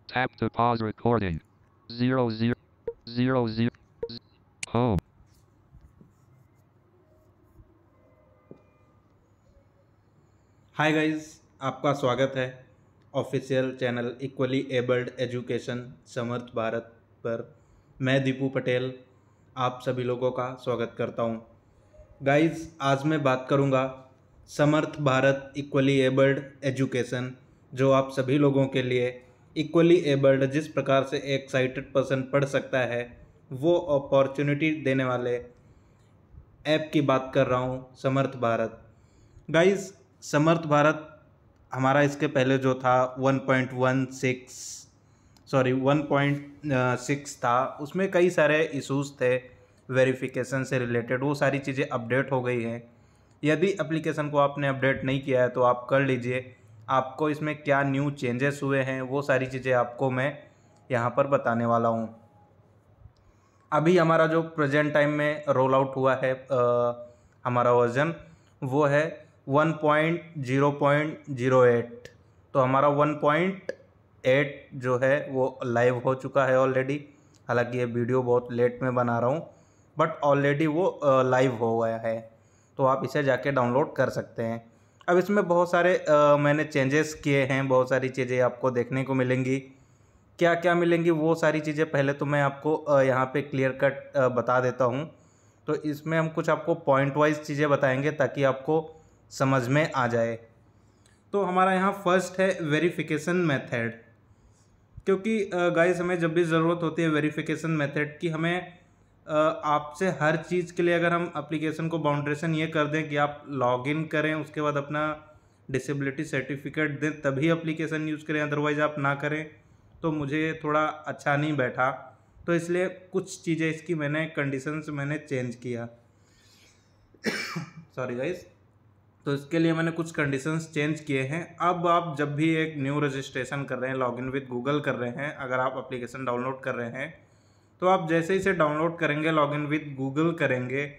Tap to pause recording. 0000. Home. Hi guys, आपका स्वागत है official channel equally abled education Samarth Bharat पर। मैं दीपू पटेल आप सभी लोगों का स्वागत करता हूं। गाइस, आज मैं बात करूंगा समर्थ भारत इक्वली एबल्ड एजुकेशन, जो आप सभी लोगों के लिए इक्वली एबल्ड जिस प्रकार से एक साइटेड पर्सन पढ़ सकता है वो अपॉर्चुनिटी देने वाले ऐप की बात कर रहा हूं, समर्थ भारत। गाइस, समर्थ भारत हमारा इसके पहले जो था 1.6 था, उसमें कई सारे इश्यूज थे वेरिफिकेशन से रिलेटेड। वो सारी चीज़ें अपडेट हो गई हैं। यदि एप्लीकेशन को आपने अपडेट नहीं किया है तो आप कर लीजिए। आपको इसमें क्या न्यू चेंजेस हुए हैं वो सारी चीज़ें आपको मैं यहाँ पर बताने वाला हूँ। अभी हमारा जो प्रेजेंट टाइम में रोल आउट हुआ है हमारा वर्जन, वो है 1.0.08। तो हमारा 1.8 जो है वो लाइव हो चुका है ऑलरेडी। हालांकि ये वीडियो बहुत लेट में बना रहा हूँ, बट ऑलरेडी वो लाइव हो गया है। तो आप इसे जाके डाउनलोड कर सकते हैं। अब इसमें बहुत सारे मैंने चेंजेस किए हैं, बहुत सारी चीज़ें आपको देखने को मिलेंगी। क्या क्या मिलेंगी वो सारी चीज़ें पहले तो मैं आपको यहाँ पे क्लियर कट बता देता हूँ। तो इसमें हम कुछ आपको पॉइंट वाइज चीज़ें बताएंगे ताकि आपको समझ में आ जाए। तो हमारा यहाँ फर्स्ट है वेरिफिकेशन मेथड। क्योंकि गाइस, हमें जब भी ज़रूरत होती है वेरिफिकेशन मेथड की, हमें आपसे हर चीज़ के लिए अगर हम एप्लीकेशन को बाउंड्रेशन ये कर दें कि आप लॉगिन करें, उसके बाद अपना डिसेबिलिटी सर्टिफिकेट दें तभी एप्लीकेशन यूज़ करें, अदरवाइज़ आप ना करें, तो मुझे थोड़ा अच्छा नहीं बैठा। तो इसलिए कुछ चीज़ें इसकी मैंने कंडीशंस मैंने चेंज किया। Sorry guys. तो इसके लिए मैंने कुछ कंडीशंस चेंज किए हैं। अब आप जब भी एक न्यू रजिस्ट्रेशन कर रहे हैं, लॉगिन विद गूगल कर रहे हैं, अगर आप एप्लीकेशन डाउनलोड कर रहे हैं, तो आप जैसे ही इसे डाउनलोड करेंगे, लॉगिन विद गूगल करेंगे,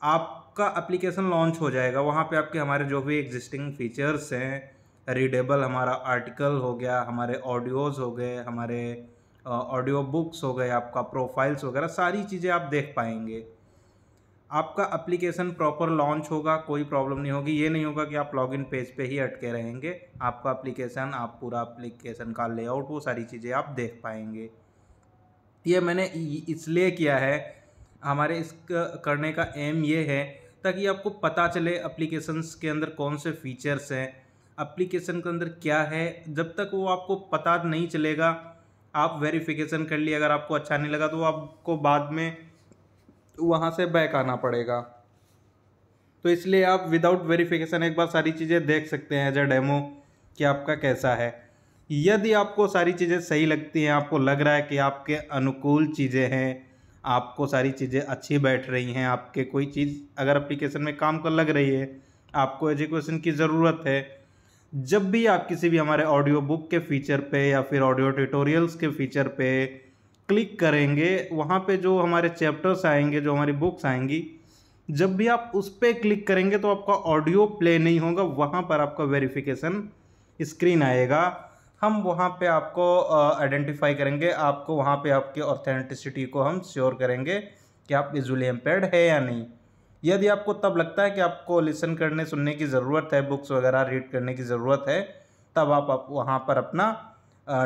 आपका एप्लीकेशन लॉन्च हो जाएगा। वहाँ पे आपके हमारे जो भी एग्जिस्टिंग फीचर्स हैं, रीडेबल हमारा आर्टिकल हो गया, हमारे ऑडियोज़ हो गए, हमारे ऑडियो बुक्स हो गए, आपका प्रोफाइल्स वगैरह सारी चीज़ें आप देख पाएंगे। आपका एप्लीकेशन प्रॉपर लॉन्च होगा, कोई प्रॉब्लम नहीं होगी। ये नहीं होगा कि आप लॉगिन पेज पे ही अटके रहेंगे। आपका एप्लीकेशन, आप पूरा एप्लीकेशन का लेआउट, वो सारी चीज़ें आप देख पाएंगे। ये मैंने इसलिए किया है, हमारे इस करने का एम ये है ताकि आपको पता चले एप्लीकेशंस के अंदर कौन से फीचर्स हैं, एप्लीकेशन के अंदर क्या है। जब तक वो आपको पता नहीं चलेगा, आप वेरिफिकेशन कर लिए, अगर आपको अच्छा नहीं लगा तो आपको बाद में वहाँ से बैक आना पड़ेगा। तो इसलिए आप विदाउट वेरिफिकेशन एक बार सारी चीज़ें देख सकते हैं एज अ डेमो कि आपका कैसा है। यदि आपको सारी चीज़ें सही लगती हैं, आपको लग रहा है कि आपके अनुकूल चीज़ें हैं, आपको सारी चीज़ें अच्छी बैठ रही हैं, आपके कोई चीज़ अगर एप्लीकेशन में काम कर लग रही है, आपको एजुकेशन की ज़रूरत है, जब भी आप किसी भी हमारे ऑडियो बुक के फीचर पे या फिर ऑडियो ट्यूटोरियल्स के फीचर पे क्लिक करेंगे, वहाँ पे जो हमारे चैप्टर्स आएंगे, जो हमारी बुक्स आएंगी, जब भी आप उस पर क्लिक करेंगे तो आपका ऑडियो प्ले नहीं होगा, वहाँ पर आपका वेरिफिकेशन स्क्रीन आएगा। हम वहाँ पे आपको आइडेंटिफाई करेंगे, आपको वहाँ पे आपके ऑथेंटिसिटी को हम श्योर करेंगे कि आप विजुअली इम्पेयर्ड है या नहीं। यदि आपको तब लगता है कि आपको लिसन करने सुनने की ज़रूरत है, बुक्स वगैरह रीड करने की ज़रूरत है, तब आप वहाँ पर अपना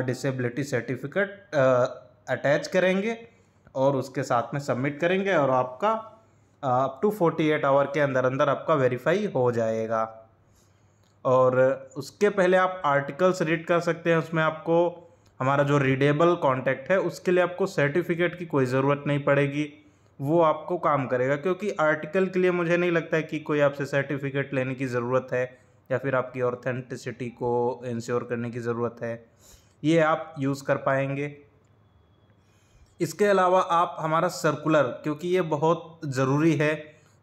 डिसेबिलिटी सर्टिफिकेट अटैच करेंगे और उसके साथ में सबमिट करेंगे और आपका अप टू 48 आवर के अंदर अंदर आपका वेरीफाई हो जाएगा। और उसके पहले आप आर्टिकल्स रीड कर सकते हैं। उसमें आपको हमारा जो रीडेबल कॉन्टेक्ट है उसके लिए आपको सर्टिफिकेट की कोई ज़रूरत नहीं पड़ेगी, वो आपको काम करेगा। क्योंकि आर्टिकल के लिए मुझे नहीं लगता है कि कोई आपसे सर्टिफिकेट लेने की ज़रूरत है या फिर आपकी ऑथेंटिसिटी को इंश्योर करने की ज़रूरत है। ये आप यूज़ कर पाएंगे। इसके अलावा आप हमारा सर्कुलर, क्योंकि ये बहुत ज़रूरी है,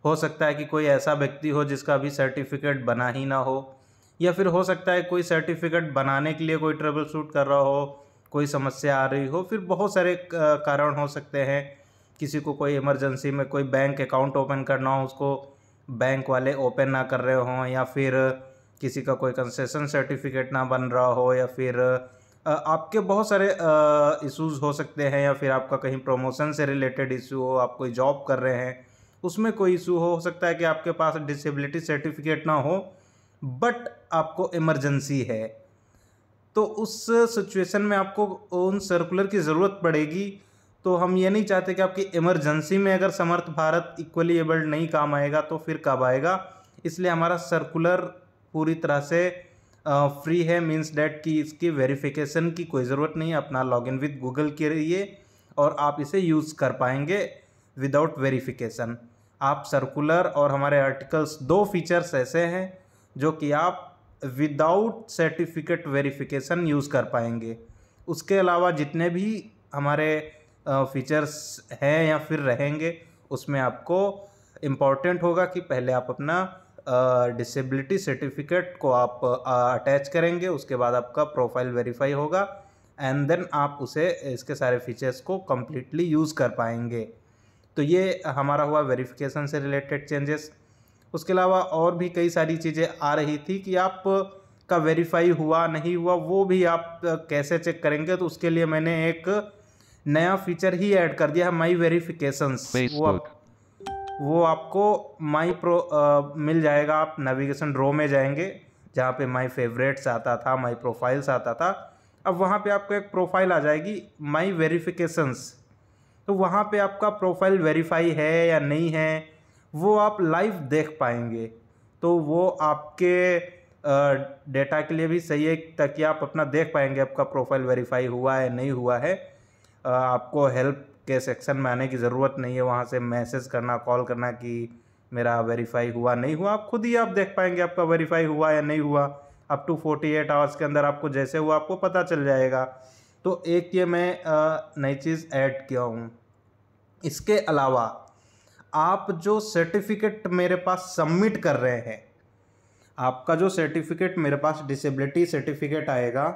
हो सकता है कि कोई ऐसा व्यक्ति हो जिसका अभी सर्टिफिकेट बना ही ना हो, या फिर हो सकता है कोई सर्टिफिकेट बनाने के लिए कोई ट्रबल शूट कर रहा हो, कोई समस्या आ रही हो, फिर बहुत सारे कारण हो सकते हैं। किसी को कोई इमरजेंसी में कोई बैंक अकाउंट ओपन करना हो, उसको बैंक वाले ओपन ना कर रहे हों, या फिर किसी का कोई कंसेशन सर्टिफिकेट ना बन रहा हो, या फिर आपके बहुत सारे इश्यूज़ हो सकते हैं, या फिर आपका कहीं प्रमोशन से रिलेटेड इशू हो, आप कोई जॉब कर रहे हैं उसमें कोई इशू हो सकता है कि आपके पास डिसेबिलिटी सर्टिफिकेट ना हो बट आपको इमरजेंसी है, तो उस सिचुएशन में आपको उन सर्कुलर की ज़रूरत पड़ेगी। तो हम ये नहीं चाहते कि आपकी इमरजेंसी में अगर समर्थ भारत इक्वली एबल्ड नहीं काम आएगा तो फिर कब आएगा। इसलिए हमारा सर्कुलर पूरी तरह से फ्री है, मींस डैट कि इसकी वेरिफिकेशन की कोई ज़रूरत नहीं है। अपना लॉगिन विद गूगल के लिए और आप इसे यूज़ कर पाएंगे विदाउट वेरिफिकेशन। आप सर्कुलर और हमारे आर्टिकल्स 2 फीचर्स ऐसे हैं जो कि आप विदाउट सर्टिफिकेट वेरिफिकेशन यूज़ कर पाएंगे। उसके अलावा जितने भी हमारे फीचर्स हैं या फिर रहेंगे उसमें आपको इम्पॉर्टेंट होगा कि पहले आप अपना डिसेबिलिटी सर्टिफिकेट को आप अटैच करेंगे, उसके बाद आपका प्रोफाइल वेरीफाई होगा एंड देन आप उसे इसके सारे फीचर्स को कम्प्लीटली यूज़ कर पाएंगे। तो ये हमारा हुआ वेरिफिकेशन से रिलेटेड चेंजेस। उसके अलावा और भी कई सारी चीज़ें आ रही थी कि आप का वेरीफाई हुआ नहीं हुआ वो भी आप कैसे चेक करेंगे, तो उसके लिए मैंने एक नया फीचर ही ऐड कर दिया है, माई वेरिफिकेशंस। वो आपको माई प्रो मिल जाएगा। आप नेविगेशन रो में जाएंगे जहाँ पे माई फेवरेट्स आता था, माई प्रोफाइल्स आता था, अब वहाँ पे आपको एक प्रोफाइल आ जाएगी माई वेरिफिकेशंस। तो वहाँ पे आपका प्रोफाइल वेरीफाई है या नहीं है वो आप लाइव देख पाएंगे। तो वो आपके डेटा के लिए भी सही है ताकि आप अपना देख पाएंगे आपका प्रोफाइल वेरीफाई हुआ है नहीं हुआ है। आपको हेल्प के सेक्शन में आने की ज़रूरत नहीं है, वहाँ से मैसेज करना, कॉल करना कि मेरा वेरीफाई हुआ नहीं हुआ। आप खुद ही आप देख पाएंगे आपका वेरीफाई हुआ या नहीं हुआ। अप टू 48 आवर्स के अंदर आपको जैसे हुआ आपको पता चल जाएगा। तो एक ये मैं नई चीज़ ऐड किया हूँ। इसके अलावा आप जो सर्टिफिकेट मेरे पास सबमिट कर रहे हैं, आपका जो सर्टिफिकेट मेरे पास डिसेबिलिटी सर्टिफिकेट आएगा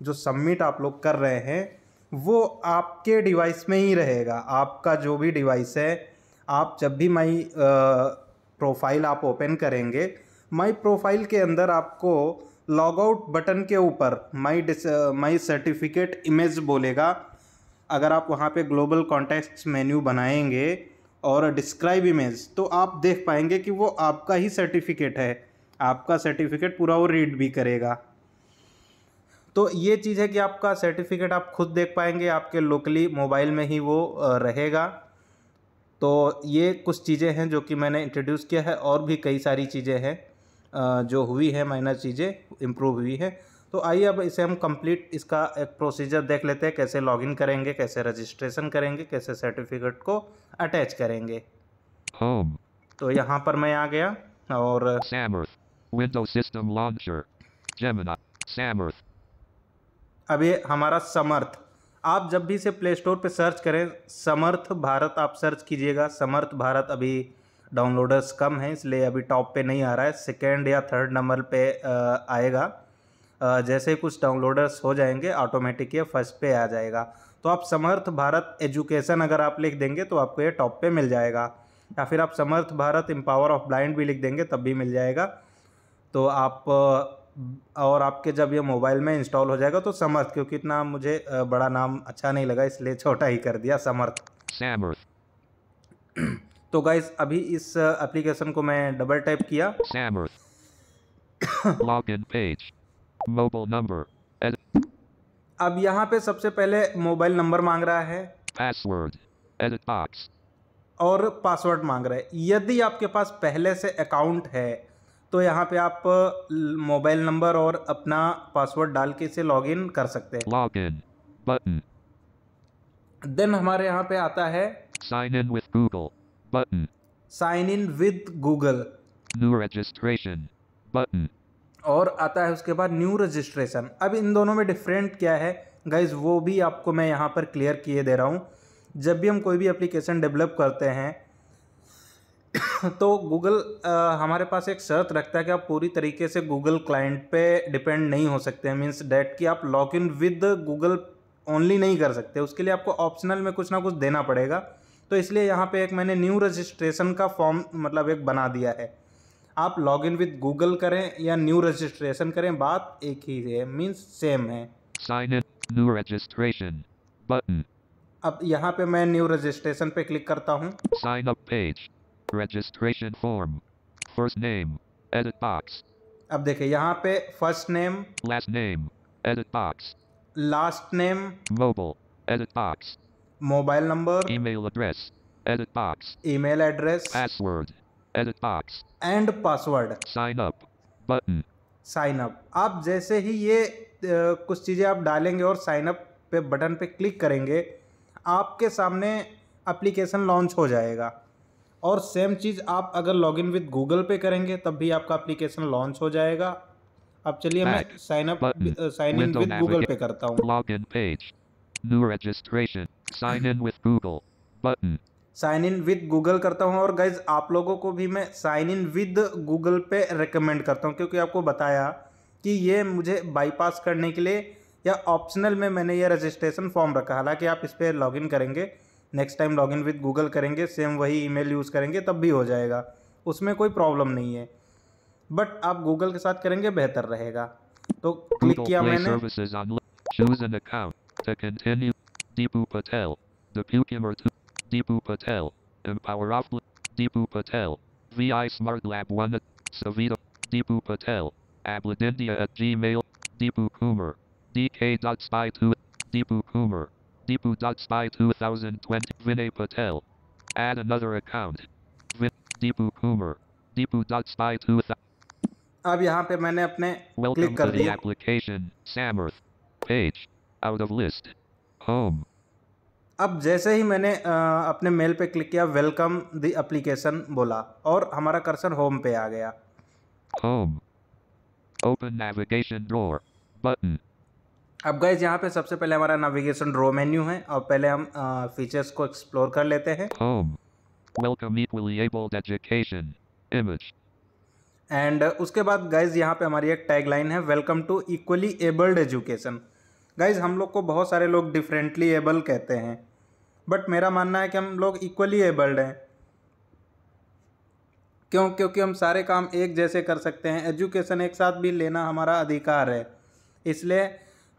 जो सबमिट आप लोग कर रहे हैं वो आपके डिवाइस में ही रहेगा। आपका जो भी डिवाइस है, आप जब भी माई प्रोफाइल आप ओपन करेंगे, माई प्रोफाइल के अंदर आपको लॉग आउट बटन के ऊपर माई सर्टिफिकेट इमेज बोलेगा। अगर आप वहाँ पे ग्लोबल कॉन्टेक्स्ट मेन्यू बनाएंगे और डिस्क्राइब इमेज तो आप देख पाएंगे कि वो आपका ही सर्टिफिकेट है। आपका सर्टिफिकेट पूरा वो रीड भी करेगा। तो ये चीज़ है कि आपका सर्टिफिकेट आप खुद देख पाएंगे, आपके लोकली मोबाइल में ही वो रहेगा। तो ये कुछ चीज़ें हैं जो कि मैंने इंट्रोड्यूस किया है, और भी कई सारी चीज़ें हैं जो हुई है, माइनर चीज़ें इम्प्रूव हुई है। तो आइए अब इसे हम कंप्लीट इसका एक प्रोसीजर देख लेते हैं, कैसे लॉगिन करेंगे, कैसे रजिस्ट्रेशन करेंगे, कैसे सर्टिफिकेट को अटैच करेंगे। Home. तो यहाँ पर मैं आ गया और Samarth. Windows System Launcher. Gemini. Samarth. अब ये हमारा समर्थ, आप जब भी इसे प्ले स्टोर पे सर्च करें समर्थ भारत आप सर्च कीजिएगा। समर्थ भारत अभी डाउनलोडर्स कम हैं इसलिए अभी टॉप पे नहीं आ रहा है, सेकेंड या थर्ड नंबर पे आएगा। जैसे कुछ डाउनलोडर्स हो जाएंगे ऑटोमेटिक ये फर्स्ट पे आ जाएगा। तो आप समर्थ भारत एजुकेशन अगर आप लिख देंगे तो आपको ये टॉप पे मिल जाएगा, या फिर आप समर्थ भारत एम्पावर ऑफ ब्लाइंड भी लिख देंगे तब भी मिल जाएगा। तो आप और आपके जब ये मोबाइल में इंस्टॉल हो जाएगा तो समर्थ, क्योंकि इतना मुझे बड़ा नाम अच्छा नहीं लगा इसलिए छोटा ही कर दिया समर्थ। तो गाइस अभी इस एप्लीकेशन को मैं डबल टाइप किया। Login page. Mobile number. अब यहाँ पे सबसे पहले मोबाइल नंबर मांग रहा है, Password. Edit box. और पासवर्ड मांग रहा है। यदि आपके पास पहले से अकाउंट है तो यहाँ पे आप मोबाइल नंबर और अपना पासवर्ड डाल के इसे लॉगिन कर सकते हैं। Login. Button. देन हमारे यहाँ पे आता है Sign in with Google. Button. Sign in with Google, New registration. Button. और आता है उसके बाद न्यू रजिस्ट्रेशन। अब इन दोनों में डिफरेंट क्या है गाइज वो भी आपको मैं यहाँ पर क्लियर किए दे रहा हूँ। जब भी हम कोई भी एप्लीकेशन डेवलप करते हैं तो गूगल हमारे पास एक शर्त रखता है कि आप पूरी तरीके से गूगल क्लाइंट पे डिपेंड नहीं हो सकते। मीन्स डैट कि आप लॉगिन विद गूगल ओनली नहीं कर सकते, उसके लिए आपको ऑप्शनल में कुछ ना कुछ देना पड़ेगा। तो इसलिए यहाँ पे एक मैंने न्यू रजिस्ट्रेशन का फॉर्म मतलब एक बना दिया है। आप लॉगिन विद गूगल करें या न्यू रजिस्ट्रेशन करें बात एक ही है, मीन्स सेम है। Sign in. New registration. Button. अब यहाँ पे मैं न्यू रजिस्ट्रेशन पे क्लिक करता हूँ। Sign up page. Registration form. First name. Edit box. अब देखिए यहाँ पे first name, Last name. Edit box. Last name, Mobile. Edit box. Mobile number, Email address. Edit box. Email address Password. Edit box. And password. Sign up. Button. Sign up. आप जैसे ही ये कुछ चीज़ें आप डालेंगे और साइन अप पे बटन पे क्लिक करेंगे, आपके सामने एप्लीकेशन लॉन्च हो जाएगा। और सेम चीज़ आप अगर लॉगिन विद गूगल पे करेंगे तब भी आपका एप्लीकेशन लॉन्च हो जाएगा। अब चलिए मैं Back. Sign Button. In Window with Google पे navigate. करता हूँ। Login page. New registration. Sign in with Google. Button. Sign in with Google करता हूँ। और गाइज आप लोगों को भी मैं साइन इन विद गूगल पे रेकमेंड करता हूँ, क्योंकि आपको बताया कि ये मुझे बाईपास करने के लिए या ऑप्शनल में मैंने ये रजिस्ट्रेशन फॉर्म रखा। हालांकि आप इस पर लॉगिन करेंगे, next time login with Google करेंगे, सेम वही ईमेल यूज़ करेंगे तब भी हो जाएगा, उसमें कोई प्रॉब्लम नहीं है। बट आप गूगल के साथ करेंगे बेहतर रहेगा। तो क्लिक Google किया Play मैंने। services on. Choose an account to continue. Deepu Patel. Depukumar 2. Deepu Patel. Empower off. Deepu Patel. VI Smart Lab 1. Savita. Deepu Patel. Abladindia at Gmail. Deepu Kumar. DK.spy2. Deepu Kumar. Deepu.spy 2020. Vinay Patel. Add another account. Deepu Kumar. Deepu.spy 2000. अब यहाँ पे मैंने अपने Welcome click to कर the दिया। application. Samarth. Page. Out of list. Home. अब जैसे ही मैंने अपने मेल पे क्लिक किया, वेलकम द एप्लीकेशन बोला और हमारा कर्सर होम पे आ गया। Home. Open navigation drawer. Button. अब गाइज यहाँ पे सबसे पहले हमारा नेविगेशन ड्रॉ मेन्यू है और पहले हम फीचर्स को एक्सप्लोर कर लेते हैं। Home. Welcome equally abled education. Image. And उसके बाद गाइज यहाँ पे हमारी एक टैगलाइन है, welcome to equally abled education. Guys हम लोग को बहुत सारे लोग डिफरेंटली एबल कहते हैं, बट मेरा मानना है कि हम लोग इक्वली एबल्ड हैं। क्यों? क्योंकि हम सारे काम एक जैसे कर सकते हैं, एजुकेशन एक साथ भी लेना हमारा अधिकार है, इसलिए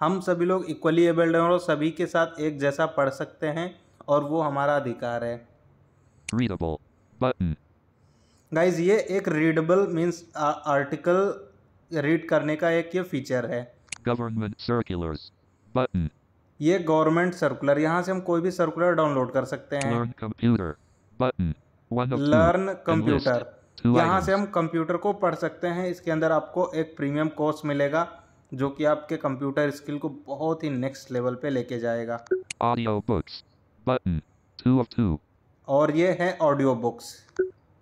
हम सभी लोग इक्वली एबल्ड हैं और सभी के साथ एक जैसा पढ़ सकते हैं और वो हमारा अधिकार है। Readable. Button. गाइज ये एक रीडेबल मीन्स आर्टिकल रीड करने का एक ये फीचर है। Government circulars. Button. ये गवर्नमेंट सर्कुलर, यहाँ से हम कोई भी सर्कुलर डाउनलोड कर सकते हैं। Learn computer. Button. One of two. Learn Enlist. Computer, 2 यहाँ से items. हम कंप्यूटर को पढ़ सकते हैं। इसके अंदर आपको एक प्रीमियम कोर्स मिलेगा जो कि आपके कंप्यूटर स्किल को बहुत ही नेक्स्ट लेवल पे लेके जाएगा। Audio books. Button. 2 of 2. और ये है audio books.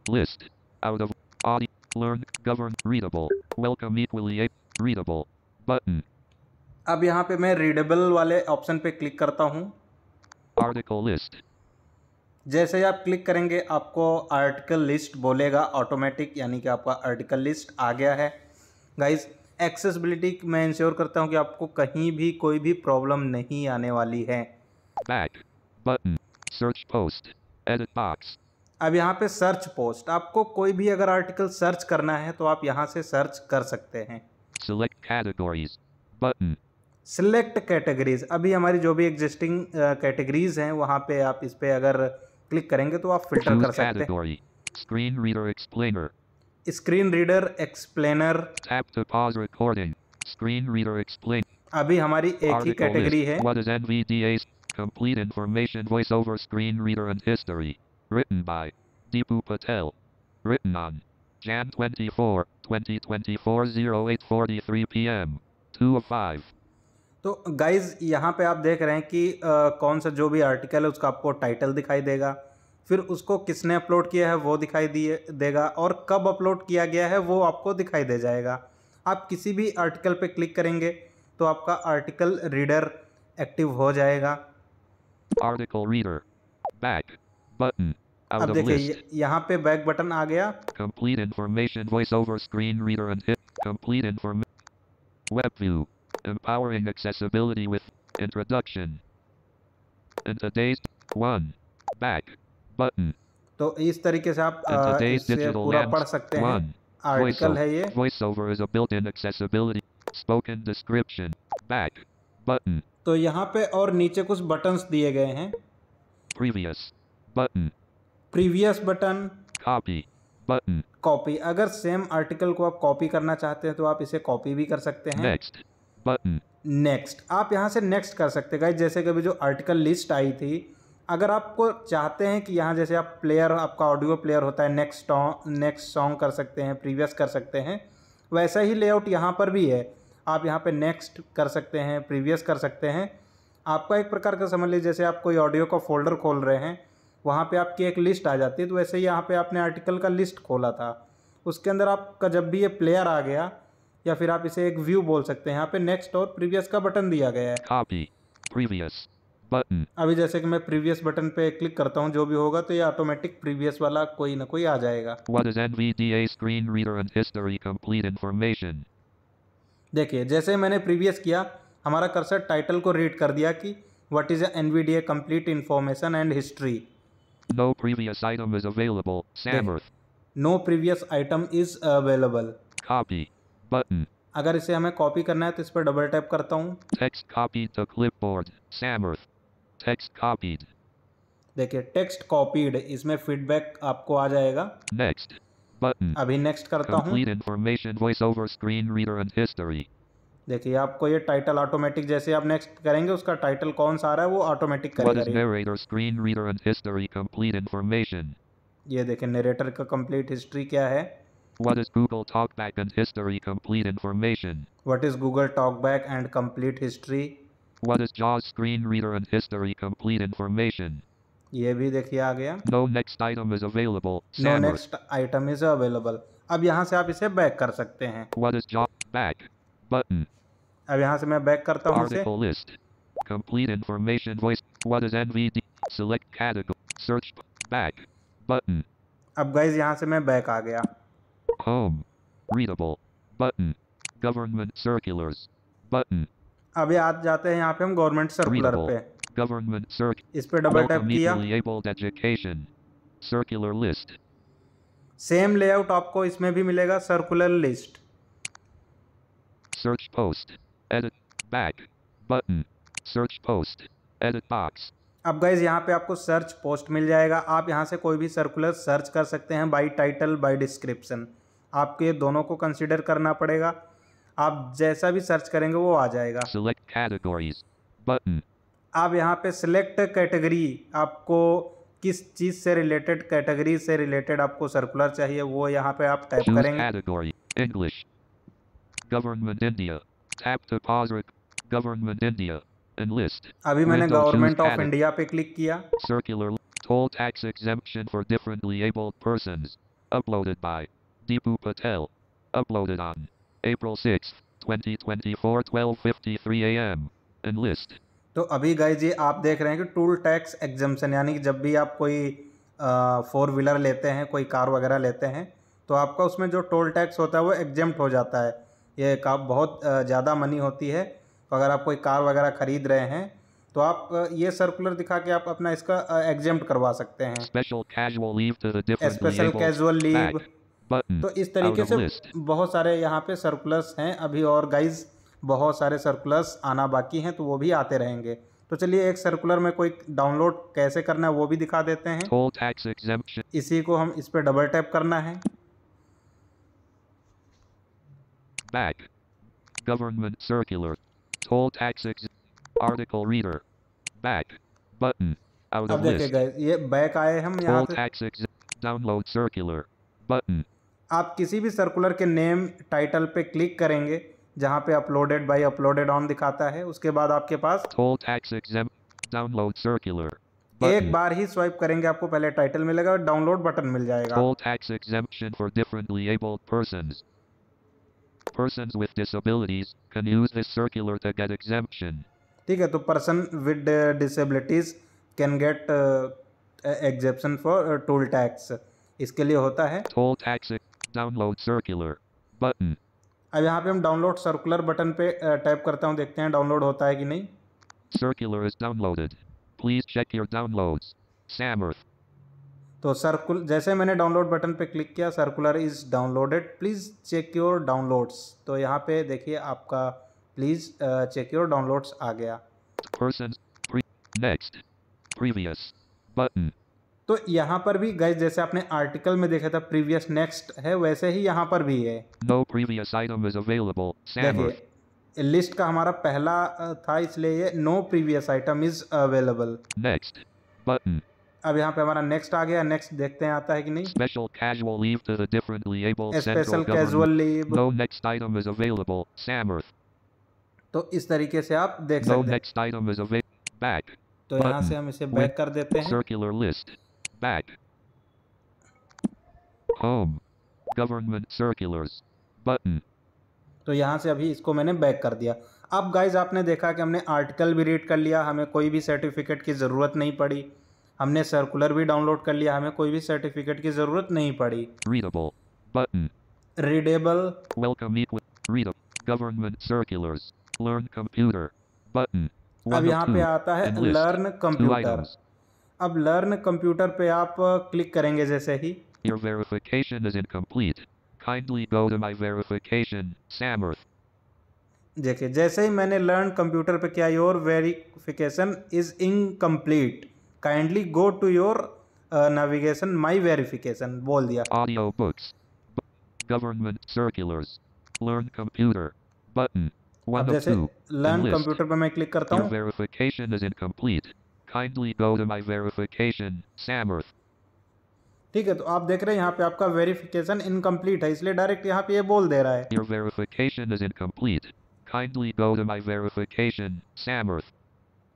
List. Out of. Audio. Learn. Govern. Readable. Welcome equally readable. Button. अब यहाँ पे मैं रीडेबल वाले ऑप्शन पे क्लिक करता हूँ। Article list. जैसे ही आप क्लिक करेंगे आपको आर्टिकल लिस्ट बोलेगा ऑटोमेटिक, यानी कि आपका आर्टिकल लिस्ट आ गया है। गाइज एक्सेसिबिलिटी मैं इंश्योर करता हूँ कि आपको कहीं भी कोई भी प्रॉब्लम नहीं आने वाली है। Back. Button. Search post. Edit box. अब यहाँ पे सर्च पोस्ट, आपको कोई भी अगर आर्टिकल सर्च करना है तो आप यहाँ से सर्च कर सकते हैं। Select categories. Button. Select categories, अभी हमारी जो भी एग्जिस्टिंग कैटेगरीज हैं वहाँ पे आप इस पे अगर क्लिक करेंगे तो आप फिल्टर Choose कर सकते हैं। category. Screen reader explainer. Screen reader explainer, Tap to pause recording. Screen reader explain. अभी हमारी एक ही Article कैटेगरी list. है। What is NVDA's complete information voiceover screen reader and history? Written by Deepu Patel. Written on Jan 24, 2024 08:43 p.m. 2 of 5. तो guys यहाँ पे आप देख रहे हैं कि कौन सा जो भी आर्टिकल है उसका आपको टाइटल दिखाई देगा, फिर उसको किसने अपलोड किया है वो दिखाई देगा और कब अपलोड किया गया है वो आपको दिखाई दे जाएगा। आप किसी भी आर्टिकल पे क्लिक करेंगे तो आपका आर्टिकल रीडर एक्टिव हो जाएगा। Article reader. Back. Button. Out अब of देखिए list. यहाँ पे बैक बटन आ गया। Complete information voiceover screen reader and hit. Complete information. Web view. Empowering accessibility with introduction. And today's 1. Back. Button. तो इस तरीके से आप And today's इससे digital पूरा lamps. पढ़ सकते हैं। 1. आर्टिकल है ये। Voiceover is a built-in accessibility. Spoken description. Back. button, तो यहाँ पे और नीचे कुछ बटन्स दिए गए हैं। previous, button, previous button, copy, button, copy. अगर सेम आर्टिकल को आप कॉपी करना चाहते हैं तो आप इसे कॉपी भी कर सकते हैं। next, button, नेक्स्ट, आप यहाँ से नेक्स्ट कर सकते हैं गाइस। जैसे कि अभी जो आर्टिकल लिस्ट आई थी, अगर आपको चाहते हैं कि यहाँ जैसे आप प्लेयर, आपका ऑडियो प्लेयर होता है, नेक्स्ट सॉन्ग कर सकते हैं, प्रीवियस कर सकते हैं, वैसा ही लेआउट यहाँ पर भी है। आप यहाँ पे नेक्स्ट कर सकते हैं, प्रीवियस कर सकते हैं। आपका एक प्रकार का समझ लीजिए जैसे आप कोई ऑडियो का फोल्डर खोल रहे हैं, वहाँ पे आपकी एक लिस्ट आ जाती है, तो वैसे ही यहाँ पे आपने आर्टिकल का लिस्ट खोला था, उसके अंदर आपका जब भी ये प्लेयर आ गया, या फिर आप इसे एक व्यू बोल सकते हैं, यहाँ पे नेक्स्ट और प्रीवियस का बटन दिया गया है। copy, previous, button, अभी जैसे कि मैं प्रीवियस बटन पे क्लिक करता हूँ, जो भी होगा तो ये ऑटोमेटिक प्रीवियस वाला कोई ना कोई आ जाएगा। what is NVDA screen reader and history complete information, देखिए जैसे मैंने प्रीवियस किया, हमारा कर्सर टाइटल को रीड कर दिया कि what is NVDA complete information and history. no previous item is available, Samworth, no previous item is available. copy, button, अगर इसे हमें कॉपी करना है तो इस पर डबल टैप करता हूँ। text copied to clipboard, Samworth, text copied, देखिए टेक्स्ट कॉपीड, इसमें फीडबैक आपको आ जाएगा। next, button, अभी नेक्स्ट करता हूँ। complete information voice over screen reader and history, देखिए आपको ये टाइटल ऑटोमेटिक, जैसे आप नेक्स्ट करेंगे उसका टाइटल कौन सा आ रहा है वो ऑटोमेटिक what करेगा is read. narrator screen reader and history complete information, ये देखिए नरेटर का कंप्लीट हिस्ट्री क्या है। what is Google Talkback and history complete information, what is Google talkback and complete history. what is JAWS screen reader and history complete information, ये भी देखिए आ गया। no next item is available, no Samworth, next item is available. अब यहाँ से आप इसे back कर सकते हैं। what is JAWS back, button, अब यहाँ से मैं बैक करता हूँ इसे। article list, complete information voice, what is NVD, select category, search, back, button, अब गाइज यहाँ से मैं बैक आ गया। home, readable, button, government circulars, button, अभी आज जाते हैं यहाँ पे हम गवर्नमेंट सर्कुलर readable, पे। government इस पे डबल टैप welcome किया। equally abled education, circular list, same layout आपको इसमें भी मिलेगा, circular list. search post, edit, back, button, search post, edit box, अब गाइज यहाँ पे आपको सर्च पोस्ट मिल जाएगा। आप यहाँ से कोई भी सर्कुलर सर्च कर सकते हैं, बाय टाइटल, बाय डिस्क्रिप्शन। आपको ये दोनों को कंसीडर करना पड़ेगा। आप जैसा भी सर्च करेंगे वो आ जाएगा। select categories, button, आप यहाँ पे सिलेक्ट कैटेगरी, आपको किस चीज़ से रिलेटेड, कैटेगरी से रिलेटेड आपको सर्कुलर चाहिए, वो यहाँ पे आप टाइप choose करेंगे। category, English, government India, tap to pause, government India, enlist, अभी मैंने Window, choose government of category. India पे क्लिक किया। circular, toll tax exemption for differently abled persons, uploaded by Deepu Patel, uploaded on April 6th, 2024, 12:53 a.m. enlist, तो अभी guys ये आप देख रहे हैं कि टूल टैक्स एग्जम्पशन, यानी कि जब भी आप कोई 4 व्हीलर लेते हैं, कोई कार वगैरह लेते हैं, तो आपका उसमें जो टोल टैक्स होता है वो एग्जेम्प्ट हो जाता है। ये बहुत ज़्यादा मनी होती है, तो अगर आप कोई कार वगैरह ख़रीद रहे हैं तो आप ये सर्कुलर दिखा के आप अपना इसका एग्जेम्प्ट करवा सकते हैं। special casual leave to the differently special abled, casual leave. back, button, तो इस तरीके out of से list, बहुत सारे यहाँ पे सर्कुलर्स हैं अभी, और गाइज बहुत सारे सर्कुलर्स आना बाकी हैं, तो वो भी आते रहेंगे। तो चलिए एक सर्कुलर में कोई डाउनलोड कैसे करना है वो भी दिखा देते हैं। toll tax exemption, इसी को हम इस पर डबल टैप करना है। back, government circular, toll tax article reader, back, button, out अब of देखिए list, गाइस ये बैक आए हम यहाँ toll से। tax download circular, button, आप किसी भी सर्कुलर के नेम टाइटल पे क्लिक करेंगे, जहाँ पे अपलोडेड बाय अपलोडेड ऑन दिखाता है, उसके बाद आपके पास toll tax download circular, एक button, बार ही स्वाइप करेंगे, आपको पहले टाइटल मिलेगा और डाउनलोड बटन मिल जाएगा। toll tax exemption for differently abled persons. Persons with disabilities can use this circular to get exemption. ठीक है, तो person with disabilities can get exemption for toll tax, इसके लिए होता है। Toll tax download circular, button, अब यहाँ पे हम डाउनलोड सर्कुलर बटन पे टैप करता हूँ, देखते हैं डाउनलोड होता है कि नहीं। circular is downloaded. Please check your downloads. Samworth, तो जैसे मैंने डाउनलोड बटन पे क्लिक किया, circular is downloaded, please check your downloads. तो यहाँ पे देखिए आपका प्लीज़ चेक योर डाउनलोड्स आ गया। Persons. Next. Previous. Button. तो यहाँ पर भी गाइस जैसे आपने आर्टिकल में देखा था प्रीवियस नेक्स्ट है, वैसे ही यहाँ पर भी है। No previous item is available. Sammer. देखिए लिस्ट का हमारा पहला था, इसलिए ये no previous item is available. Next. Button. अब यहाँ पे हमारा नेक्स्ट आ गया। नेक्स्ट देखते हैं आता है कि नहीं। Special casual leave to the differently abled central special government. Casual leave. No next item is available. Sammer. तो इस तरीके से आप देख No सकते हैं। next item is available. Back. तो यहाँ Button. से हम इसे बैक कर देते हैं। Circular list. Back. Home. Government circulars. Button. तो यहाँ से अभी इसको मैंने बैक कर दिया। अब गाइज आपने देखा कि हमने आर्टिकल भी रीड कर लिया, हमें कोई भी सर्टिफिकेट की ज़रूरत नहीं पड़ी। हमने सर्कुलर भी डाउनलोड कर लिया, हमें कोई भी सर्टिफिकेट की ज़रूरत नहीं पड़ी। Readable. Button. Readable. Welcome equal. Readable. Government circulars. Learn computer. Button. अब यहाँ पे आता है Enlist. Learn 2 computer. items. अब लर्न कंप्यूटर पे आप क्लिक करेंगे जैसे ही। Your verification is incomplete. Kindly go to my verification. Sammer. देखिए जैसे ही मैंने लर्न कंप्यूटर पे किया, your verification is incomplete, kindly go to your navigation my verification बोल दिया। Audio books. Government circulars. Learn computer. Button. अब 1 of जैसे 2. Learn Enlist. Computer पे मैं क्लिक करता Your हूँ। verification is incomplete. Kindly go to my verification. Sammer. ठीक है, तो आप देख रहे हैं यहाँ पे आपका वेरिफिकेशन इनकम्प्लीट है, इसलिए डायरेक्ट यहाँ पे ये बोल दे रहा है। Your verification is incomplete. Kindly go to my verification. Sammer.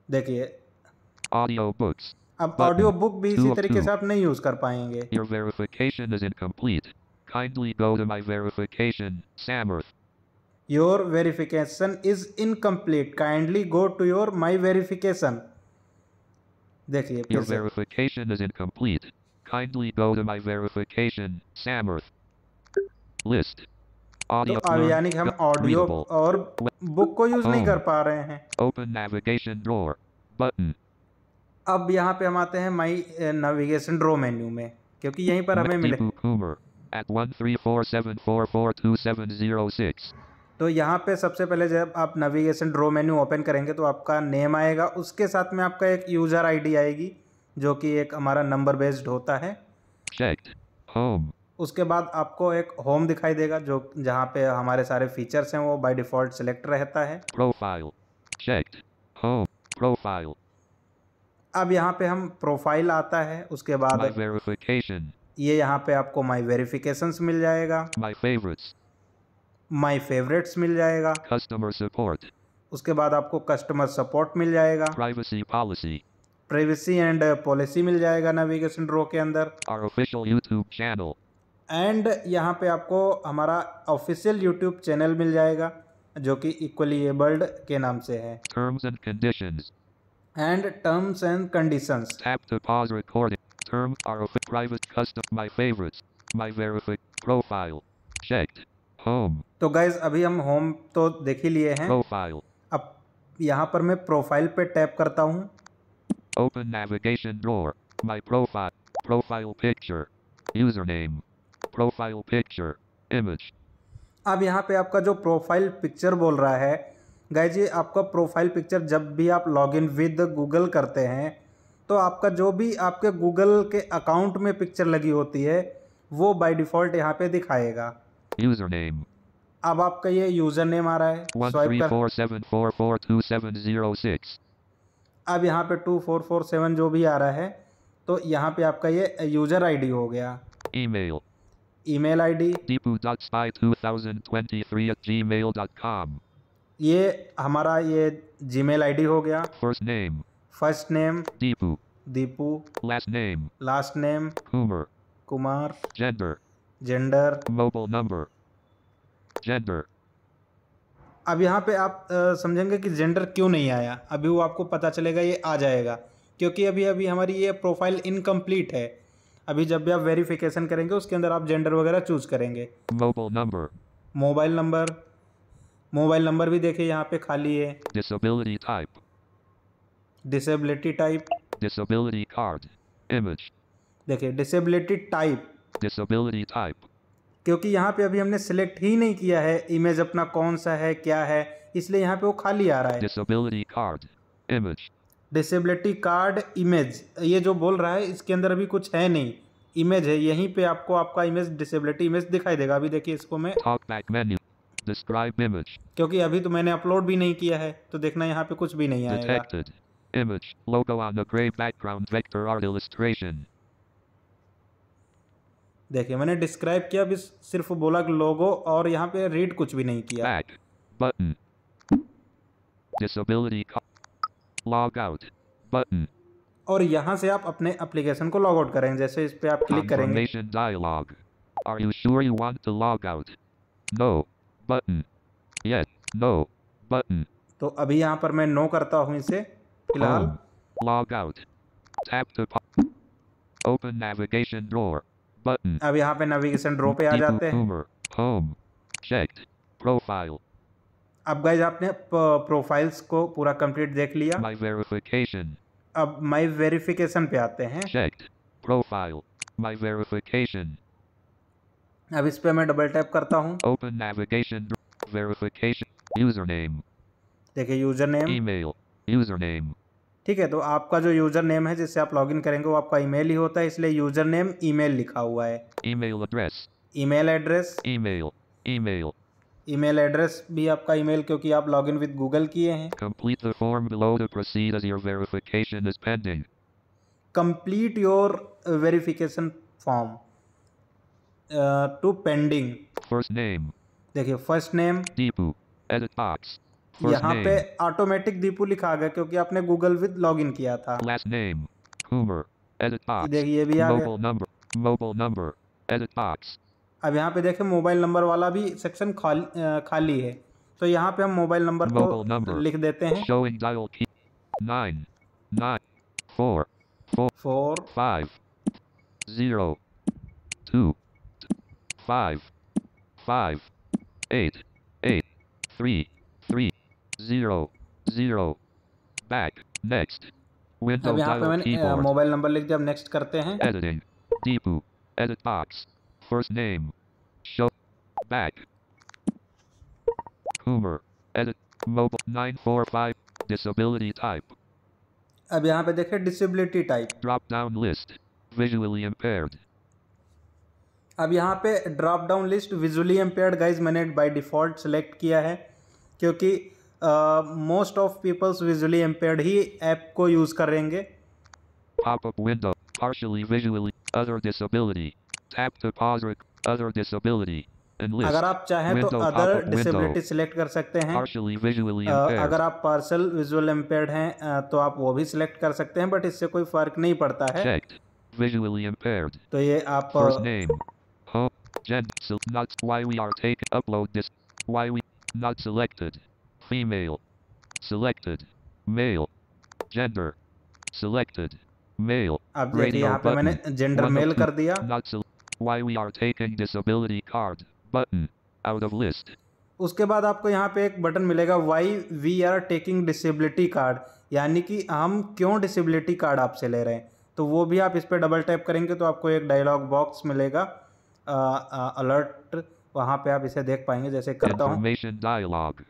देखिए Audio books. अब Button. ऑडियो बुक भी 2 इसी of तरीके 2. से आप नहीं यूज कर पाएंगे। Your verification is incomplete. Kindly go to my verification. Sammer. Your verification is incomplete, kindly go to your my verification. देखिए फिर Your से verification is incomplete. Kindly go to my verification. Sammer. List. तो Audio. अब Learn. यानी कि हम audio Readable. और book को यूज नहीं Home. कर पा रहे हैं। Open navigation drawer. Button. अब यहाँ पे हम आते हैं माई नेविगेशन ड्रॉ मेन्यू में, क्योंकि यहीं पर हमें मिले। Deepu Kumar. At 13474422706. तो यहाँ पे सबसे पहले जब आप नेविगेशन ड्रॉ मेन्यू ओपन करेंगे तो आपका नेम आएगा, उसके साथ में आपका एक यूज़र आईडी आएगी जो कि एक हमारा नंबर बेस्ड होता है। Checked. Home. उसके बाद आपको एक होम दिखाई देगा जो जहाँ पे हमारे सारे फीचर्स हैं वो बाय डिफ़ॉल्ट सेलेक्ट रहता है। Profile. Checked. Home. Profile. अब यहाँ पे हम प्रोफाइल आता है, उसके बाद My verification. ये यहाँ पे आपको माई वेरिफिकेशंस मिल जाएगा, My favorites. माई फेवरेट्स मिल जाएगा, Customer support. उसके बाद आपको कस्टमर सपोर्ट मिल जाएगा, Privacy policy. Privacy and policy मिल जाएगा नेविगेशन ड्रॉ के अंदर, Our official YouTube channel. And यहाँ पे आपको हमारा ऑफिशियल यूट्यूब चैनल मिल जाएगा जो कि इक्वली एबल्ड के नाम से है, Terms and conditions. And terms and conditions. Tap to pause recording. Terms are private custom. My favorites. My profile. Checked. Home. तो गाइज अभी हम होम तो देख ही लिए हैं। Profile. अब यहाँ पर मैं प्रोफाइल पे टैप करता हूँ। Open navigation drawer. My profile. Profile picture. Username. Profile picture. Image. अब यहाँ पे आपका जो प्रोफाइल पिक्चर बोल रहा है गाइज, ये आपका प्रोफाइल पिक्चर जब भी आप लॉगिन विद गूगल करते हैं तो आपका जो भी आपके गूगल के अकाउंट में पिक्चर लगी होती है वो बाय डिफ़ॉल्ट यहाँ पे दिखाएगा। Username. अब आपका ये यूज़र नेम आ रहा है, स्वाइप कर। 13474422706. अब यहाँ पे 2447 जो भी आ रहा है तो यहाँ पे आपका ये यूज़र आईडी हो गया। Email. Email ID deepu.spy2023@gmail.com. ये हमारा ये जीमेल आईडी हो गया। First name. First name Deepu. Deepu, Last name. Last name Kumar. Kumar, Gender. Gender. Mobile number. Gender. अब यहाँ पे आप समझेंगे कि जेंडर क्यों नहीं आया, अभी वो आपको पता चलेगा, ये आ जाएगा क्योंकि अभी अभी हमारी ये प्रोफाइल इनकम्प्लीट है। अभी जब भी आप वेरिफिकेशन करेंगे उसके अंदर आप जेंडर वगैरह चूज़ करेंगे। Mobile number. मोबाइल नंबर भी देखिए यहाँ पे खाली है। Disability type. Disability type Disability card. Image. देखिए डिसेबिलिटी टाइप, Disability type. क्योंकि यहाँ पे अभी हमने सिलेक्ट ही नहीं किया है इमेज अपना कौन सा है क्या है, इसलिए यहाँ पे वो खाली आ रहा है। Disability card. Image. Disability card image, ये जो बोल रहा है इसके अंदर अभी कुछ है नहीं, इमेज है। यहीं पे आपको आपका इमेज, डिसेबिलिटी इमेज दिखाई देगा। अभी देखिए इसको मैं, Talkback menu. Describe image. क्योंकि अभी तो मैंने अपलोड भी नहीं किया है तो देखना यहाँ पे कुछ भी नहीं आएगा। Detected. Image. Logo on a gray background. Vector art illustration. देखिए मैंने डिस्क्राइब किया, अभी सिर्फ बोला लोगो, और यहाँ पे रीड कुछ भी नहीं किया। Back. Button. Disability card. Log out. Button. और यहाँ से आप अपने एप्लीकेशन को लॉग आउट करेंगे। जैसे इस पे आप क्लिक करेंगे, Confirmation dialog. Are you sure you want to log out? No. Button. Yes. No. Button. तो अभी यहाँ पर मैं नो करता हूँ इसे फिलहाल। Home. Log out. Tap to open navigation drawer. Button. अब यहाँ पे नेविगेशन ड्रॉ पे आ जाते हैं। Boomer. Home. Checked. Profile. अब गाइज आपने प्रोफाइल्स को पूरा कंप्लीट देख लिया। My verification. अब माई वेरिफिकेशन पे आते हैं। Checked. Profile. My verification. अब इस पे मैं डबल टैप करता हूँ। Open navigation. Verification. Username. देखिए यूजर नेम, Email. Username. ठीक है। तो आपका जो यूजर नेम है जिससे आप लॉगिन करेंगे वो आपका ईमेल ही होता है, इसलिए यूजर नेम ईमेल लिखा हुआ है। Email address. Email address, Email. Email. Email address भी आपका ईमेल, क्योंकि आप लॉगिन विद गूगल किए हैं। Complete the form below to proceed as your verification is pending. Complete your verification form to pending. First name. देखिए first name, Deepu. Edit box. First यहाँ name. पे automatic Deepu लिखा गया क्योंकि आपने गूगल विद लॉगिन किया था। Last name. Coomer. Edit box. देखिए ये भी आ गया। Mobile number. Mobile number. Edit box. अब यहाँ पे देखें मोबाइल नंबर वाला भी सेक्शन खाली है, तो यहाँ पे हम मोबाइल नंबर Mobile को number. लिख देते हैं। Showing dial key. 9 9 4 4 5 0 2 5 5 8 8 3 3 0 0 back next window अब यहाँ पे dial मैंने keyboard मोबाइल नंबर लिख दिया। अब नेक्स्ट करते हैं। editing Deepu edit box first name show back Coomer edit mobile 945 disability type अब यहाँ पे देखें disability type. drop down list visually impaired अब यहाँ पे drop down list visually impaired guys मैंने बाय डिफ़ॉल्ट सेलेक्ट किया है, क्योंकि most of peoples visually impaired ही ऐप को यूज़ करेंगे। pop-up window partially visually other disability tap to pause other disability and list अगर आप चाहें तो window other pop-up disability window select कर सकते हैं। partially visually impaired अगर आप पार्सल विजुअल इम्पेयर्ड हैं तो आप वो भी सिलेक्ट कर सकते हैं, बट इससे कोई फ़र्क नहीं पड़ता है। checked visually impaired तो ये आप first name home gender not why we are taking upload this why we not selected female selected male gender selected male अब देखिए radio यहाँ पे मैंने button जेंडर 1 of मेल 2 कर दिया। not why we are taking disability card button out of list उसके बाद आपको यहाँ पे एक बटन मिलेगा why we are taking disability card, यानी कि हम क्यों डिसेबिलिटी कार्ड आपसे ले रहे हैं। तो वो भी आप इस पर डबल टैप करेंगे तो आपको एक डायलॉग बॉक्स मिलेगा अलर्ट, वहाँ पे आप इसे देख पाएंगे। जैसे करता हूँ। information dialog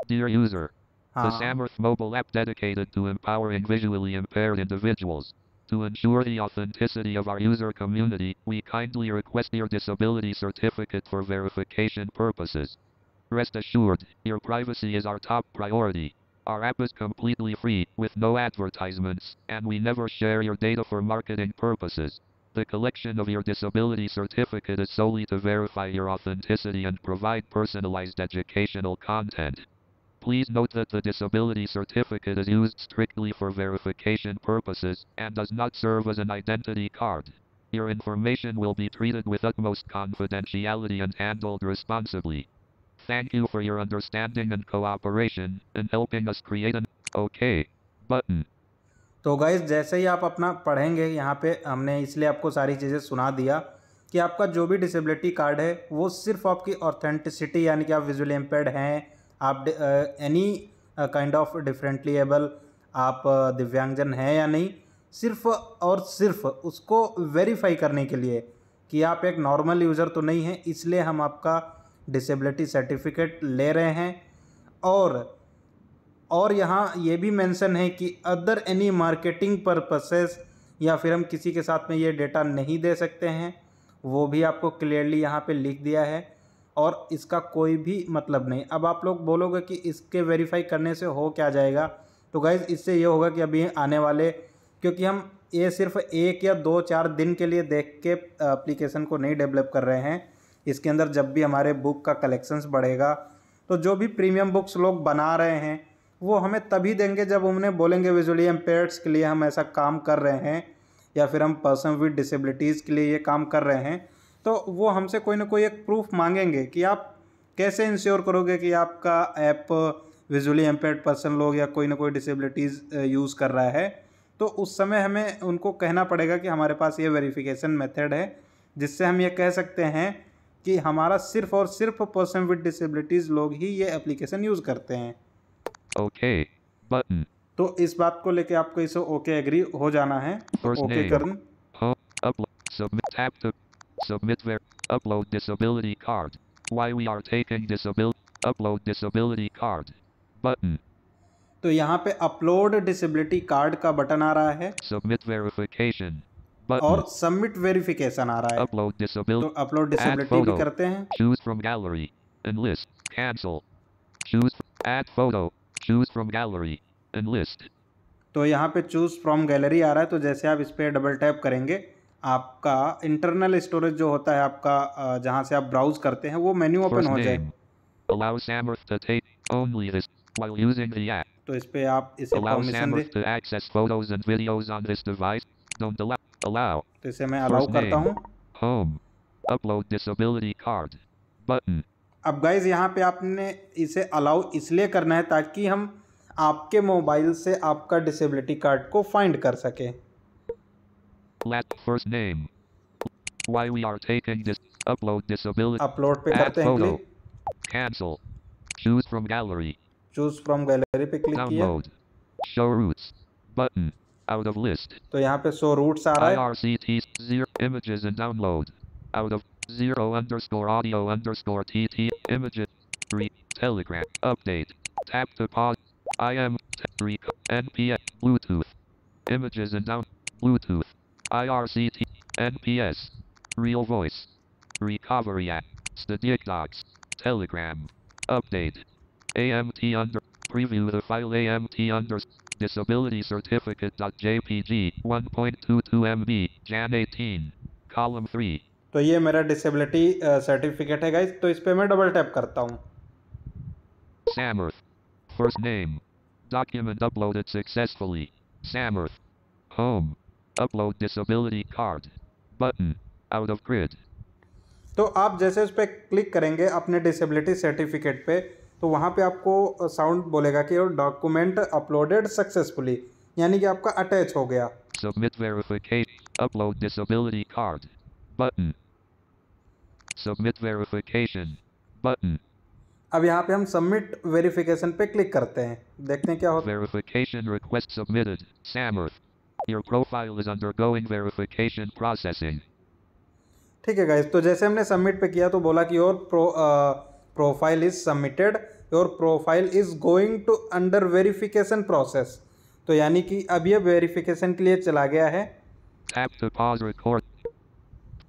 dear user the हाँ Samarth mobile app dedicated to empowering visually impaired individuals. To ensure the authenticity of our user community, we kindly request your disability certificate for verification purposes. Rest assured, your privacy is our top priority. Our app is completely free, with no advertisements, and we never share your data for marketing purposes. The collection of your disability certificate is solely to verify your authenticity and provide personalized educational content. Please note that the disability certificate is used strictly for verification purposes and does not serve as an identity card. Your information will be treated with utmost confidentiality and handled responsibly. Thank you for your understanding and cooperation in helping us create an OK button. तो guys जैसे ही आप अपना पढ़ेंगे, यहाँ पे हमने इसलिए आपको सारी चीज़ें सुना दिया कि आपका जो भी डिसेबिलिटी कार्ड है वो सिर्फ आपकी ऑथेंटिसिटी, यानी कि आप विजुअली इम्पेयर्ड हैं, आप any kind of differently able, आप दिव्यांगजन हैं या नहीं, सिर्फ और सिर्फ उसको वेरीफाई करने के लिए कि आप एक नॉर्मल यूज़र तो नहीं हैं, इसलिए हम आपका डिसेबिलिटी सर्टिफिकेट ले रहे हैं। और यहाँ ये भी मेंशन है कि अदर एनी मार्केटिंग पर्पसेस, या फिर हम किसी के साथ में ये डेटा नहीं दे सकते हैं, वो भी आपको क्लियरली यहाँ पे लिख दिया है। और इसका कोई भी मतलब नहीं। अब आप लोग बोलोगे कि इसके वेरीफाई करने से हो क्या जाएगा, तो गाइज़ इससे ये होगा कि अभी आने वाले, क्योंकि हम ये सिर्फ 1 या 2-4 दिन के लिए देख के एप्लीकेशन को नहीं डेवलप कर रहे हैं। इसके अंदर जब भी हमारे बुक का कलेक्शंस बढ़ेगा, तो जो भी प्रीमियम बुक्स लोग बना रहे हैं वो हमें तभी देंगे जब उन्हें बोलेंगे विजुअली इम्पेयर्ड्स के लिए हम ऐसा काम कर रहे हैं, या फिर हम पर्सन विद डिसेबिलिटीज़ के लिए ये काम कर रहे हैं। तो वो हमसे कोई ना कोई एक प्रूफ मांगेंगे कि आप कैसे इंश्योर करोगे कि आपका ऐप विजुअली इम्पेयर्ड पर्सन लोग या कोई ना कोई डिसेबिलिटीज़ यूज़ कर रहा है। तो उस समय हमें उनको कहना पड़ेगा कि हमारे पास ये वेरिफिकेशन मेथड है, जिससे हम ये कह सकते हैं कि हमारा सिर्फ और सिर्फ पर्सन विद डिसेबिलिटीज़ लोग ही ये एप्लीकेशन यूज़ करते हैं। Okay button. तो इस बात को लेके आपको इसे ओके एग्री हो जाना है। Okay Karan. Submit upload disability card. Why we are taking upload disability card button. तो यहाँ पे अपलोड डिसेबिलिटी कार्ड का बटन आ रहा है। Submit verification button. और सबमिट वेरिफिकेशन आ रहा है। Upload disability. तो अपलोड डिसेबिलिटी भी करते हैं। Choose from gallery. Enlist. Cancel. Choose add photo. Choose from gallery. Enlist. तो यहाँ पे चूज फ्रॉम गैलरी आ रहा है। तो जैसे आप इस पर डबल टैप करेंगे, आपका इंटरनल स्टोरेज जो होता है आपका, जहाँ से आप ब्राउज करते हैं, वो मेन्यू ओपन हो जाए। Allow Samarth to take only this while using the app. तो इस पे आप इसे Allow permission Samarth they. to access photos and videos on this device. Don't allow. तो इसे मैं अलाउ करता हूँ। Home. Upload disability card button. अब गाइज यहाँ पे आपने इसे अलाउ इसलिए करना है ताकि हम आपके मोबाइल से आपका डिसेबिलिटी कार्ड को फाइंड कर सके। First name. Why we are taking this upload disability. Upload पे करते हैं click. Cancel. Choose from gallery. Choose from gallery पे क्लिक किया। Download. Show routes button. Out of list. तो यहाँ पे शो रूट्स आ रहा है। IRCT 0 images and download. Out of 0_audio_tt images 3 Telegram update. Tap to pause. IM3 NPS Bluetooth images and down Bluetooth IRCT NPS Real Voice Recovery app Static Docs Telegram update AMT under preview the file AMT under disability certificate.jpg 1.22 MB Jan 18 column 3। तो ये मेरा disability certificate है guys. तो इस पे मैं double tap करता हूँ। Samarth first name document uploaded successfully Samarth home upload disability card button out of grid। तो आप जैसे उस पर क्लिक करेंगे अपने डिसेबिलिटी सर्टिफिकेट पे, तो वहाँ पे आपको साउंड बोलेगा कि और डॉक्यूमेंट अपलोडेड सक्सेसफुली, यानी कि आपका अटैच हो गया। Submit verification upload disability card button submit verification button। अब यहाँ पे हम सबमिट वेरिफिकेशन पे क्लिक करते हैं, देखते हैं क्या होता है। Verification request submitted Samarth your profile is undergoing verification processing। ठीक है गाइस, तो जैसे हमने सबमिट पे किया तो बोला कि your profile is submitted, your profile is going to under verification process. तो यानी कि अब ये वेरिफिकेशन के लिए चला गया है। Tap to pause record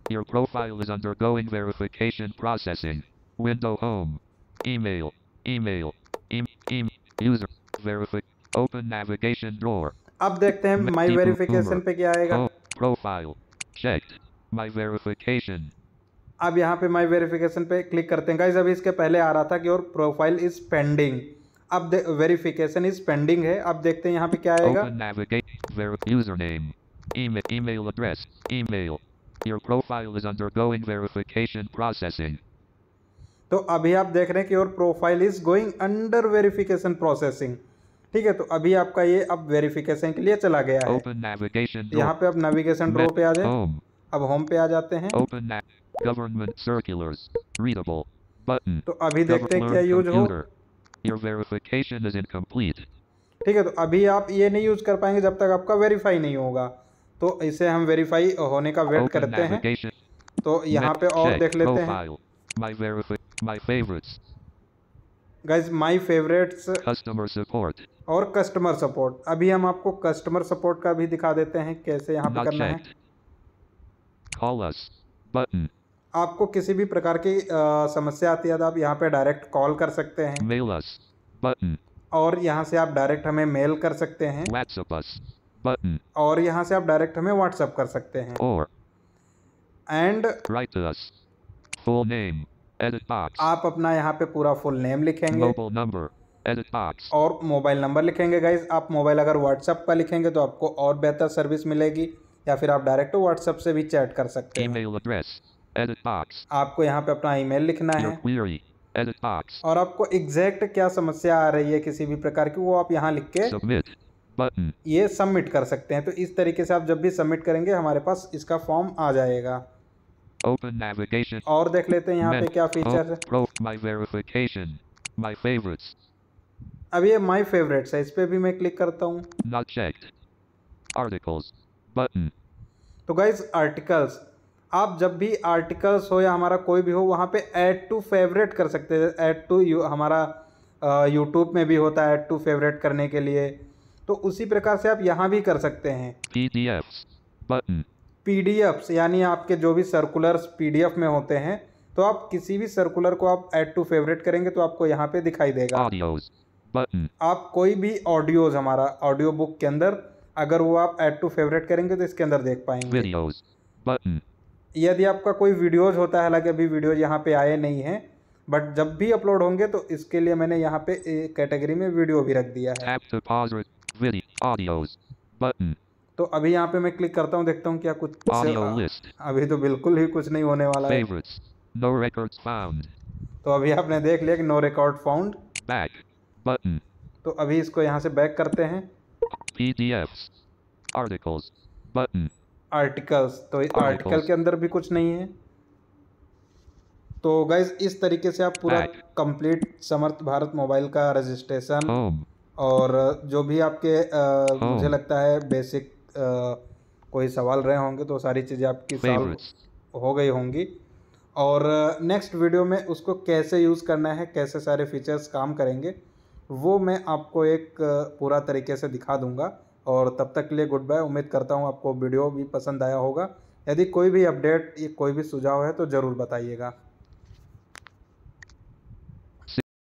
your profile is undergoing verification processing window home email user verify open navigation drawer। अब देखते हैं माई वेरिफिकेशन पे क्या आएगा। Profile checked my verification। अब यहाँ पे माई वेरिफिकेशन पे क्लिक करते हैं गाइस। अभी इसके पहले आ रहा था कि और प्रोफाइल इज पेंडिंग, अब वेरिफिकेशन इज पेंडिंग है। अब देखते हैं यहाँ पे क्या आएगा। Open navigate username email address email your profile is undergoing verification processing। तो अभी आप देख रहे हैं कि और profile is going under verification processing. ठीक है, तो अभी आपका ये अब वेरिफिकेशन के लिए चला गया है। यहाँ पे अब नेविगेशन ड्रॉ पे आ जाए। अब होम पे आ जाते हैं। Government circulars readable button. तो अभी देखते हैं क्या यूज हो। Your verification is incomplete। ठीक है, तो अभी आप ये नहीं यूज कर पाएंगे जब तक आपका वेरीफाई नहीं होगा। तो इसे हम वेरीफाई होने का वेट करते हैं। तो यहाँ पे और देख लेते हैं। My favorites guys my favourites Customer support. और कस्टमर सपोर्ट। अभी हम आपको कस्टमर सपोर्ट का भी दिखा देते हैं कैसे यहाँ पे Not करना है। checked. Call us. Button. आपको किसी भी प्रकार की समस्या आती है तो आप यहाँ पे डायरेक्ट कॉल कर सकते हैं Mail us. Button. और यहाँ से आप डायरेक्ट हमें मेल कर सकते हैं WhatsApp us. Button. और यहाँ से आप डायरेक्ट हमें व्हाट्सअप कर सकते हैं। Or and write to us. Full name. Edit box. आप अपना यहाँ पे पूरा फुल नेम लिखेंगे Mobile number. Edit box. और मोबाइल नंबर लिखेंगे। गाइज आप मोबाइल अगर व्हाट्सअप का लिखेंगे तो आपको और बेहतर सर्विस मिलेगी, या फिर आप डायरेक्ट व्हाट्सअप से भी चैट कर सकते हैं। Email address. Edit box. आपको यहाँ पे अपना ईमेल लिखना Your है query. Edit box. और आपको एग्जैक्ट क्या समस्या आ रही है किसी भी प्रकार की, वो आप यहाँ लिख के Submit. Button. ये सबमिट कर सकते हैं। तो इस तरीके से आप जब भी सबमिट करेंगे हमारे पास इसका फॉर्म आ जाएगा। Open navigation. और देख लेते हैं यहाँ पे क्या फीचर है। Pro my verification. My favorites. अब ये माई फेवरेट्स है, इस पर भी मैं क्लिक करता हूँ। Not checked. Articles. Button. तो गाइज आर्टिकल्स, आप जब भी आर्टिकल्स हो या हमारा कोई भी हो वहाँ पे ऐड टू फेवरेट कर सकते हैं। ऐड टू हमारा यूट्यूब में भी होता है ऐड टू फेवरेट करने के लिए, तो उसी प्रकार से आप यहाँ भी कर सकते हैं। PDFs. Button. पीडीएफ्स यानी आपके जो भी सर्कुलर्स पीडीएफ में होते हैं, तो आप किसी भी सर्कुलर को आप ऐड टू फेवरेट करेंगे तो आपको यहाँ पे दिखाई देगा। Audios. Button. आप कोई भी ऑडियोज हमारा ऑडियो बुक के अंदर अगर वो आप ऐड टू फेवरेट करेंगे तो इसके अंदर देख पाएंगे। Videos. Button. यदि आपका कोई वीडियोज होता है, हालांकि अभी वीडियोज यहाँ पे आए नहीं हैं, बट जब भी अपलोड होंगे तो इसके लिए मैंने यहाँ पे कैटेगरी में वीडियो भी रख दिया है। Tap to pause. Video. Audios. Button. तो अभी यहाँ पे मैं क्लिक करता हूँ, देखता हूँ क्या कुछ। Audio list. अभी तो बिल्कुल ही कुछ नहीं होने वाला है। Favorites. No records found. तो अभी आपने देख लिया कि no record found. Back. Button. तो अभी इसको यहाँ से बैक करते हैं। PDFs. Articles. Button. आर्टिकल्स, तो आर्टिकल के अंदर भी कुछ नहीं है। तो गाइज इस तरीके से आप पूरा Back. कंप्लीट समर्थ भारत मोबाइल का रजिस्ट्रेशन Home. और जो भी आपके मुझे लगता है बेसिक कोई सवाल रहे होंगे तो सारी चीज़ें आपकी सॉल्व Favorites. हो गई होंगी। और नेक्स्ट वीडियो में उसको कैसे यूज़ करना है, कैसे सारे फीचर्स काम करेंगे, वो मैं आपको एक पूरा तरीके से दिखा दूंगा। और तब तक के लिए गुड बाय। उम्मीद करता हूँ आपको वीडियो भी पसंद आया होगा। यदि कोई भी अपडेट या कोई भी सुझाव है तो ज़रूर बताइएगा।